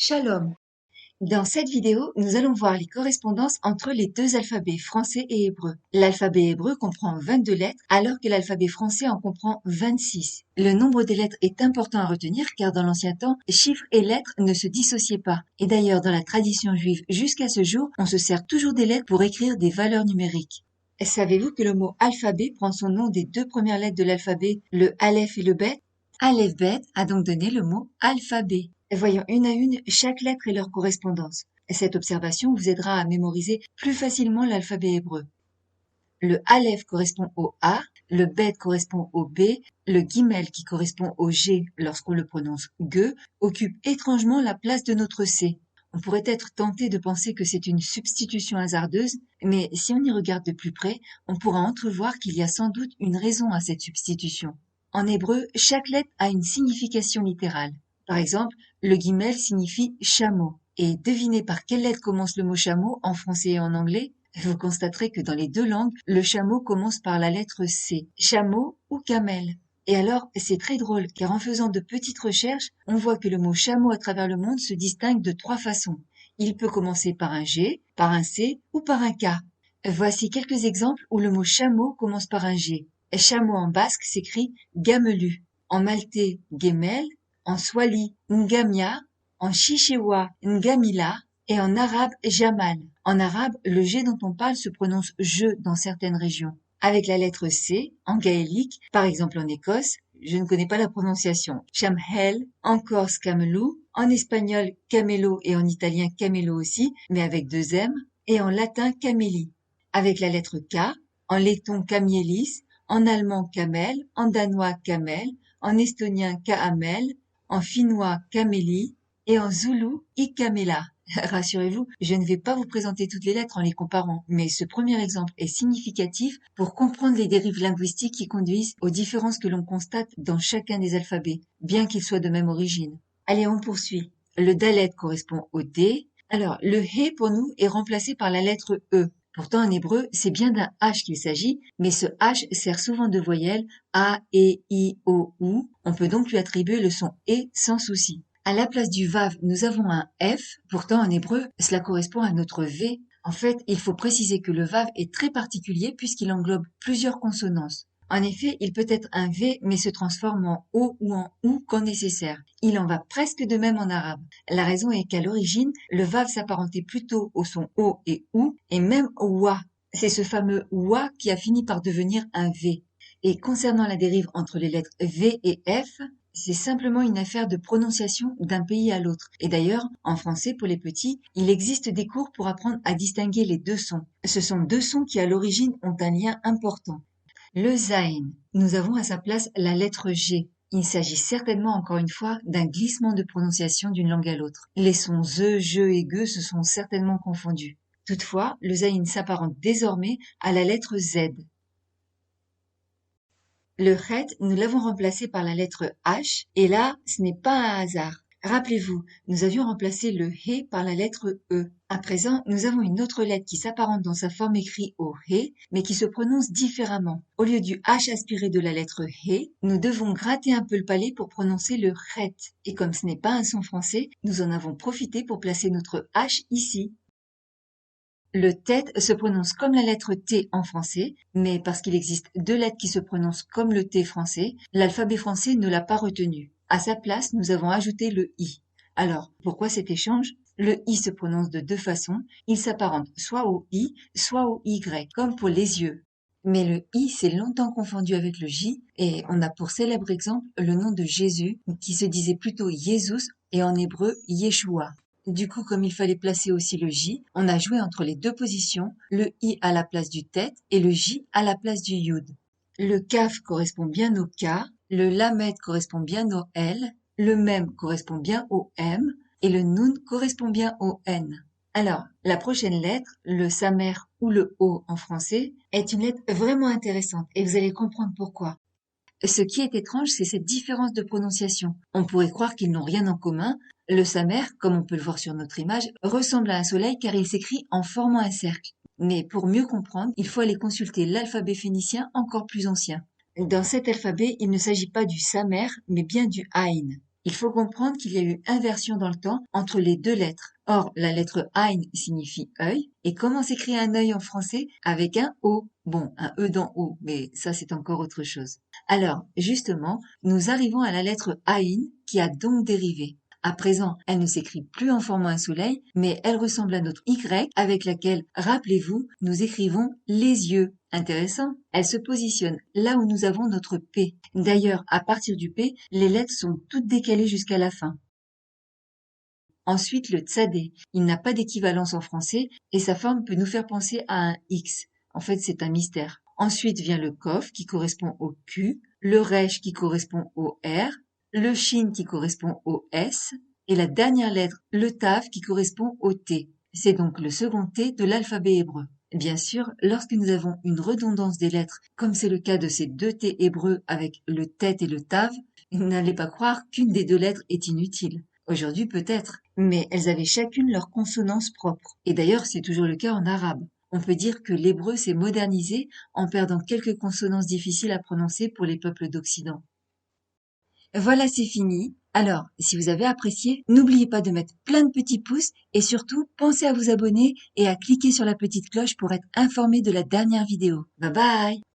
Shalom. Dans cette vidéo, nous allons voir les correspondances entre les deux alphabets français et hébreu. L'alphabet hébreu comprend 22 lettres alors que l'alphabet français en comprend 26. Le nombre des lettres est important à retenir car dans l'ancien temps, chiffres et lettres ne se dissociaient pas. Et d'ailleurs, dans la tradition juive jusqu'à ce jour, on se sert toujours des lettres pour écrire des valeurs numériques. Savez-vous que le mot alphabet prend son nom des deux premières lettres de l'alphabet, le Aleph et le Bet? Aleph Bet a donc donné le mot alphabet. Voyons une à une chaque lettre et leur correspondance. Cette observation vous aidera à mémoriser plus facilement l'alphabet hébreu. Le Aleph correspond au A, le Bet correspond au B, le Gimel qui correspond au G lorsqu'on le prononce G occupe étrangement la place de notre C. On pourrait être tenté de penser que c'est une substitution hasardeuse, mais si on y regarde de plus près, on pourra entrevoir qu'il y a sans doute une raison à cette substitution. En hébreu, chaque lettre a une signification littérale. Par exemple, le Gimel signifie chameau. Et devinez par quelle lettre commence le mot chameau en français et en anglais? Vous constaterez que dans les deux langues, le chameau commence par la lettre C. Chameau ou camel. Et alors, c'est très drôle, car en faisant de petites recherches, on voit que le mot chameau à travers le monde se distingue de trois façons. Il peut commencer par un G, par un C ou par un K. Voici quelques exemples où le mot chameau commence par un G. Chameau en basque s'écrit gamelu, en maltais gemel, en swali ngamia, en chichewa ngamila et en arabe jamal. En arabe, le G dont on parle se prononce je dans certaines régions. Avec la lettre C, en gaélique, par exemple en Écosse, je ne connais pas la prononciation, chamhel, en corse camelou, en espagnol camelo et en italien camelo aussi, mais avec deux M, et en latin camélie. Avec la lettre K, en letton camielis, en allemand camel, en danois camel, en estonien kaamel, en finnois camélie et en zoulou ikamela. Rassurez-vous, je ne vais pas vous présenter toutes les lettres en les comparant, mais ce premier exemple est significatif pour comprendre les dérives linguistiques qui conduisent aux différences que l'on constate dans chacun des alphabets, bien qu'ils soient de même origine. Allez, on poursuit. Le dalet correspond au D. Alors, le He pour nous est remplacé par la lettre E. Pourtant, en hébreu, c'est bien d'un H qu'il s'agit, mais ce H sert souvent de voyelle A, E, I, O, U. On peut donc lui attribuer le son E sans souci. À la place du Vav, nous avons un F. Pourtant, en hébreu, cela correspond à notre V. En fait, il faut préciser que le Vav est très particulier puisqu'il englobe plusieurs consonances. En effet, il peut être un V mais se transforme en O ou en OU quand nécessaire. Il en va presque de même en arabe. La raison est qu'à l'origine, le Vav s'apparentait plutôt au son O et OU et même au Wa. C'est ce fameux Wa qui a fini par devenir un V. Et concernant la dérive entre les lettres V et F, c'est simplement une affaire de prononciation d'un pays à l'autre. Et d'ailleurs, en français, pour les petits, il existe des cours pour apprendre à distinguer les deux sons. Ce sont deux sons qui, à l'origine, ont un lien important. Le Zayn, nous avons à sa place la lettre G. Il s'agit certainement, encore une fois, d'un glissement de prononciation d'une langue à l'autre. Les sons ze, je et ge se sont certainement confondus. Toutefois, le Zayn s'apparente désormais à la lettre Z. Le Chet, nous l'avons remplacé par la lettre H, et là, ce n'est pas un hasard. Rappelez-vous, nous avions remplacé le He par la lettre E. À présent, nous avons une autre lettre qui s'apparente dans sa forme écrite au He, mais qui se prononce différemment. Au lieu du H aspiré de la lettre He, nous devons gratter un peu le palais pour prononcer le Chet. Et comme ce n'est pas un son français, nous en avons profité pour placer notre H ici. Le tête se prononce comme la lettre T en français, mais parce qu'il existe deux lettres qui se prononcent comme le T français, l'alphabet français ne l'a pas retenu. À sa place, nous avons ajouté le I. Alors, pourquoi cet échange? Le I se prononce de deux façons. Il s'apparente soit au I, soit au Y, comme pour les yeux. Mais le I s'est longtemps confondu avec le J, et on a pour célèbre exemple le nom de Jésus, qui se disait plutôt Jésus et en hébreu Yeshua. Du coup, comme il fallait placer aussi le J, on a joué entre les deux positions, le I à la place du tête et le J à la place du Yud. Le Kaf correspond bien au K, le Lamed correspond bien au L, le Mem correspond bien au M et le Nun correspond bien au N. Alors, la prochaine lettre, le Samer ou le O en français, est une lettre vraiment intéressante et vous allez comprendre pourquoi. Ce qui est étrange, c'est cette différence de prononciation. On pourrait croire qu'ils n'ont rien en commun. Le Samer, comme on peut le voir sur notre image, ressemble à un soleil car il s'écrit en formant un cercle. Mais pour mieux comprendre, il faut aller consulter l'alphabet phénicien encore plus ancien. Dans cet alphabet, il ne s'agit pas du Samer, mais bien du Aïn. Il faut comprendre qu'il y a eu inversion dans le temps entre les deux lettres. Or, la lettre Ein signifie œil, et comment s'écrit un œil en français? Avec un O. Bon, un E dans O, mais ça c'est encore autre chose. Alors, justement, nous arrivons à la lettre Ein, qui a donc dérivé. À présent, elle ne s'écrit plus en formant un soleil, mais elle ressemble à notre Y avec laquelle, rappelez-vous, nous écrivons les yeux. Intéressant. Elle se positionne là où nous avons notre P. D'ailleurs, à partir du P, les lettres sont toutes décalées jusqu'à la fin. Ensuite, le tsadé. Il n'a pas d'équivalence en français et sa forme peut nous faire penser à un X. En fait, c'est un mystère. Ensuite vient le kof qui correspond au Q, le resh qui correspond au R, le shin qui correspond au S et la dernière lettre, le taf qui correspond au T. C'est donc le second T de l'alphabet hébreu. Bien sûr, lorsque nous avons une redondance des lettres, comme c'est le cas de ces deux T hébreux avec le tet et le tav, n'allez pas croire qu'une des deux lettres est inutile. Aujourd'hui peut-être, mais elles avaient chacune leur consonance propre. Et d'ailleurs, c'est toujours le cas en arabe. On peut dire que l'hébreu s'est modernisé en perdant quelques consonances difficiles à prononcer pour les peuples d'Occident. Voilà, c'est fini. Alors, si vous avez apprécié, n'oubliez pas de mettre plein de petits pouces et surtout, pensez à vous abonner et à cliquer sur la petite cloche pour être informé de la dernière vidéo. Bye bye!